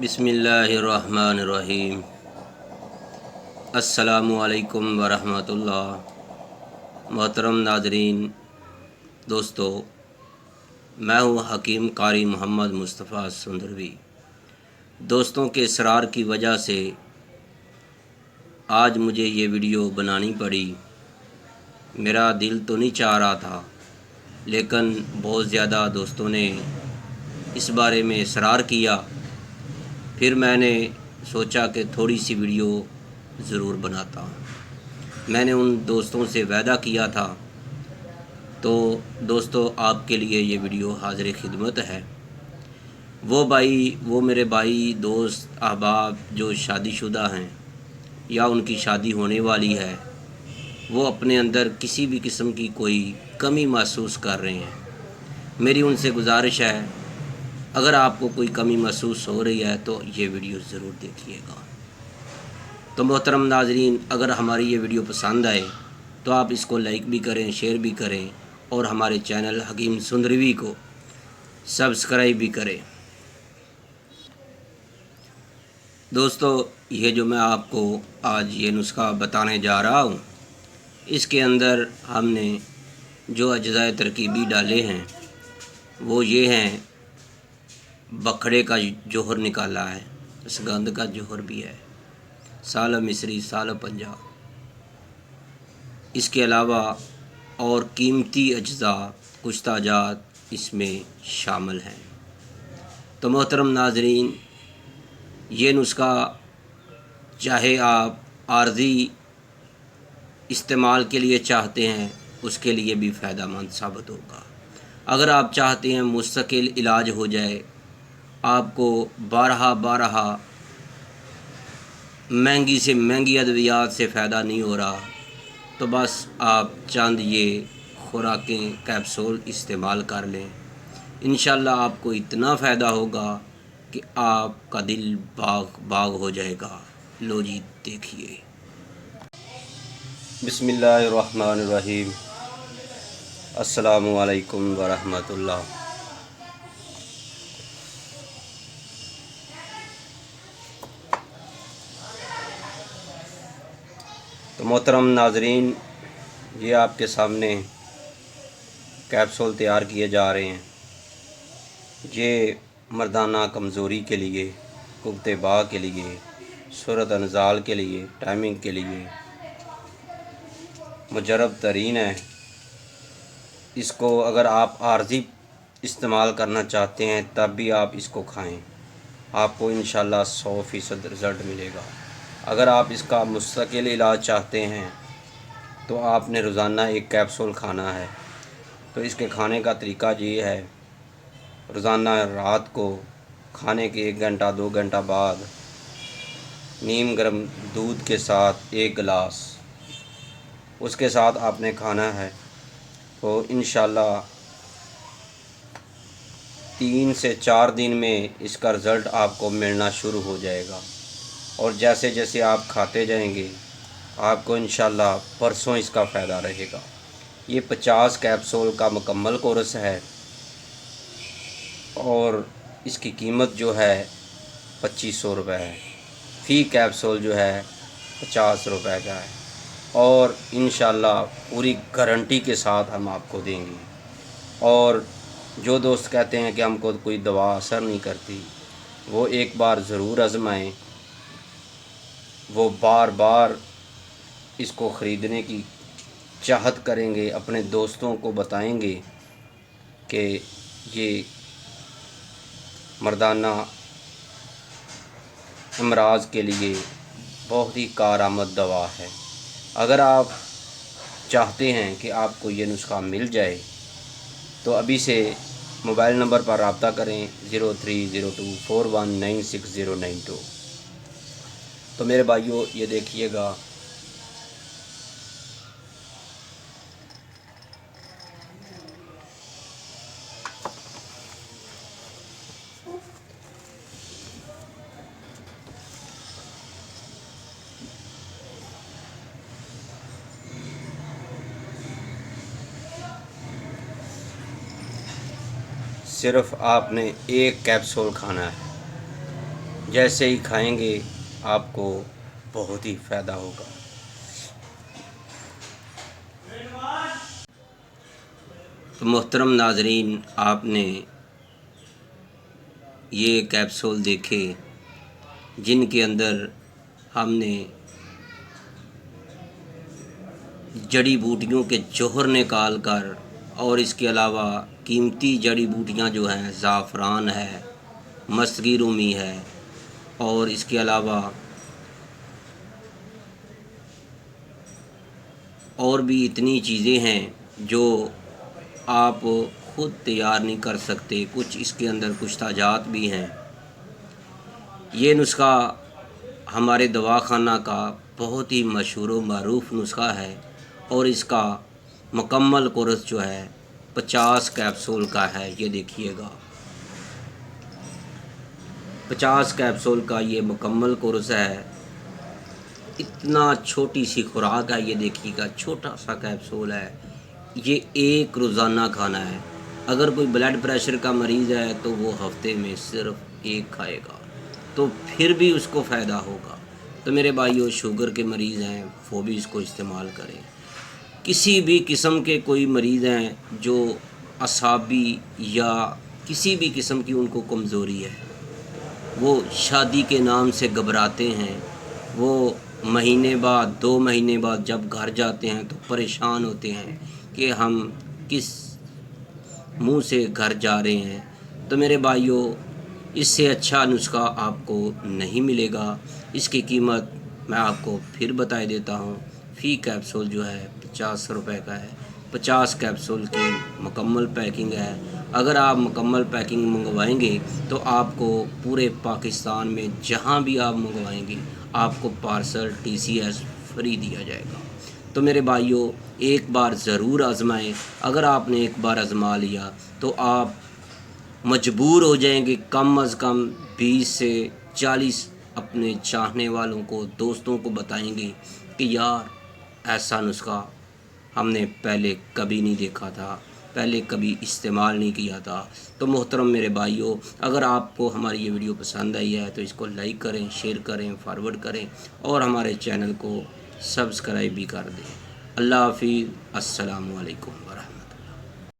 बिस्मिल्लाहिर्रहमानिर्रहीम। अस्सलामु अलैकुम वरहमतुल्लाह। मोहतरम नाज़रीन, दोस्तों, मैं हूँ हकीम कारी मोहम्मद मुस्तफ़ा सुंदरवी। दोस्तों के इसरार की वजह से आज मुझे ये वीडियो बनानी पड़ी। मेरा दिल तो नहीं चाह रहा था, लेकिन बहुत ज़्यादा दोस्तों ने इस बारे में इसरार किया। फिर मैंने सोचा कि थोड़ी सी वीडियो ज़रूर बनाता हूँ। मैंने उन दोस्तों से वादा किया था, तो दोस्तों आपके लिए ये वीडियो हाज़िर खिदमत है। वो मेरे भाई दोस्त अहबाब जो शादीशुदा हैं या उनकी शादी होने वाली है, वो अपने अंदर किसी भी किस्म की कोई कमी महसूस कर रहे हैं। मेरी उनसे गुजारिश है, अगर आपको कोई कमी महसूस हो रही है तो ये वीडियो ज़रूर देखिएगा। तो मोहतरम नाज़रीन, अगर हमारी ये वीडियो पसंद आए तो आप इसको लाइक भी करें, शेयर भी करें और हमारे चैनल हकीम सुंदरवी को सब्सक्राइब भी करें। दोस्तों, ये जो मैं आपको आज ये नुस्खा बताने जा रहा हूँ, इसके अंदर हमने जो अज्ज़ाए तरकीबी डाले हैं वो ये हैं। बकरे का जोहर निकाला है, सगंध का जोहर भी है, साल मिस्री, साल पंजाब। इसके अलावा और कीमती अज्ज़ा कुछ ताजात इसमें शामिल हैं। तो मोहतरम नाज़रीन, ये नुस्खा चाहे आप आर्जी इस्तेमाल के लिए चाहते हैं, उसके लिए भी फ़ायदेमंद साबित होगा। अगर आप चाहते हैं मुस्तकिल इलाज हो जाए, आपको बारहा महंगी से महंगी अद्वियात से फ़ायदा नहीं हो रहा, तो बस आप चंद ये खुराकें कैप्सूल इस्तेमाल कर लें। इंशाल्लाह आपको इतना फ़ायदा होगा कि आपका दिल बाग बाग हो जाएगा। लो जी, देखिए। बिस्मिल्लाहिर्रहमानिर्रहीम। अस्सलामु अलैकुम वरहमतुल्लाह। तो मोहतरम नाज़रीन, ये आपके सामने कैप्सूल तैयार किए जा रहे हैं। ये मर्दाना कमज़ोरी के लिए, कुब्ते बा के लिए, सूरत अनजाल के लिए, टाइमिंग के लिए मुजरब तरीन है। इसको अगर आप आर्जी इस्तेमाल करना चाहते हैं तब भी आप इसको खाएं, आपको इंशाल्लाह 100% रिज़ल्ट मिलेगा। अगर आप इसका मुस्तकिल इलाज चाहते हैं तो आपने रोज़ाना एक कैप्सूल खाना है। तो इसके खाने का तरीका ये है, रोज़ाना रात को खाने के 1 घंटा 2 घंटा बाद नीम गर्म दूध के साथ 1 गिलास उसके साथ आपने खाना है। तो इंशाल्लाह 3 से 4 दिन में इसका रिज़ल्ट आपको मिलना शुरू हो जाएगा। और जैसे जैसे आप खाते जाएंगे, आपको इंशाल्लाह परसों इसका फ़ायदा रहेगा। ये 50 कैप्सूल का मुकम्मल कोर्स है और इसकी कीमत जो है 2500 रुपये है। फ़ी कैप्सूल जो है 50 रुपये का है और इंशाल्लाह पूरी गारंटी के साथ हम आपको देंगे। और जो दोस्त कहते हैं कि हमको कोई दवा असर नहीं करती, वो एक बार ज़रूर आज़माएं। वो बार बार इसको ख़रीदने की चाहत करेंगे, अपने दोस्तों को बताएंगे कि ये मर्दाना अमराज के लिए बहुत ही कारआमद दवा है। अगर आप चाहते हैं कि आपको ये नुस्खा मिल जाए तो अभी से मोबाइल नंबर पर रब्ता करें 0302419692। तो मेरे भाइयों, ये देखिएगा, सिर्फ़ आपने 1 कैप्सूल खाना है। جیسے ہی کھائیں گے آپ کو بہت ہی فائدہ ہوگا۔ تو محترم ناظرین، آپ نے یہ کیپسول دیکھے جن کے اندر ہم نے جڑی بوٹیوں کے جوہر نکال کر اور اس کے علاوہ قیمتی جڑی بوٹیاں جو ہیں زعفران ہے، مسکی رومی ہے، اور اس کے علاوہ اور بھی اتنی چیزیں ہیں جو آپ خود تیار نہیں کر سکتے، کچھ اس کے اندر کچھ تاجات بھی ہیں۔ یہ نسخہ ہمارے دواخانہ کا بہت ہی مشہور و معروف نسخہ ہے، اور اس کا مکمل کورس جو ہے 50 کیپسول کا ہے۔ یہ دیکھیے گا، 50 کیپسول کا یہ مکمل کورس ہے۔ اتنا چھوٹی سی خوراک ہے، یہ دیکھیے گا، چھوٹا سا کیپسول ہے۔ یہ ایک روزانہ کھانا ہے۔ اگر کوئی بلڈ پریشر کا مریض ہے تو وہ ہفتے میں صرف ایک کھائے گا تو پھر بھی اس کو فائدہ ہوگا۔ تو میرے بھائیو، شوگر کے مریض ہیں وہ بھی اس کو استعمال کریں۔ کسی بھی قسم کے کوئی مریض ہیں جو اعصابی یا کسی بھی قسم کی ان کو کمزوری ہے، وہ شادی کے نام سے گھبراتے ہیں، وہ مہینے بعد 2 مہینے بعد جب گھر جاتے ہیں تو پریشان ہوتے ہیں کہ ہم کس منہ سے گھر جا رہے ہیں، تو میرے بھائیوں، اس سے اچھا نسخہ آپ کو نہیں ملے گا۔ اس کی قیمت میں آپ کو پھر بتا دیتا ہوں۔ فی کیپسول جو ہے 50 روپے کا ہے۔ 50 کیپسول کی مکمل پیکنگ ہے۔ اگر آپ مکمل پیکنگ منگوائیں گے تو آپ کو پورے پاکستان میں جہاں بھی آپ منگوائیں گے آپ کو پارسل TCS فری دیا جائے گا۔ تو میرے بھائیوں، ایک بار ضرور آزمائیں۔ اگر آپ نے ایک بار آزما لیا تو آپ مجبور ہو جائیں گے کم از کم 20 سے 40 اپنے چاہنے والوں کو، دوستوں کو بتائیں گے کہ یار ایسا نسخہ ہم نے پہلے کبھی نہیں دیکھا تھا، پہلے کبھی استعمال نہیں کیا تھا۔ تو محترم میرے بھائیوں، اگر آپ کو ہماری یہ ویڈیو پسند آئی ہے تو اس کو لائک کریں، شیئر کریں، فارورڈ کریں، اور ہمارے چینل کو سبسکرائب بھی کر دیں۔ اللہ حافظ، السلام علیکم ورحمۃ اللہ۔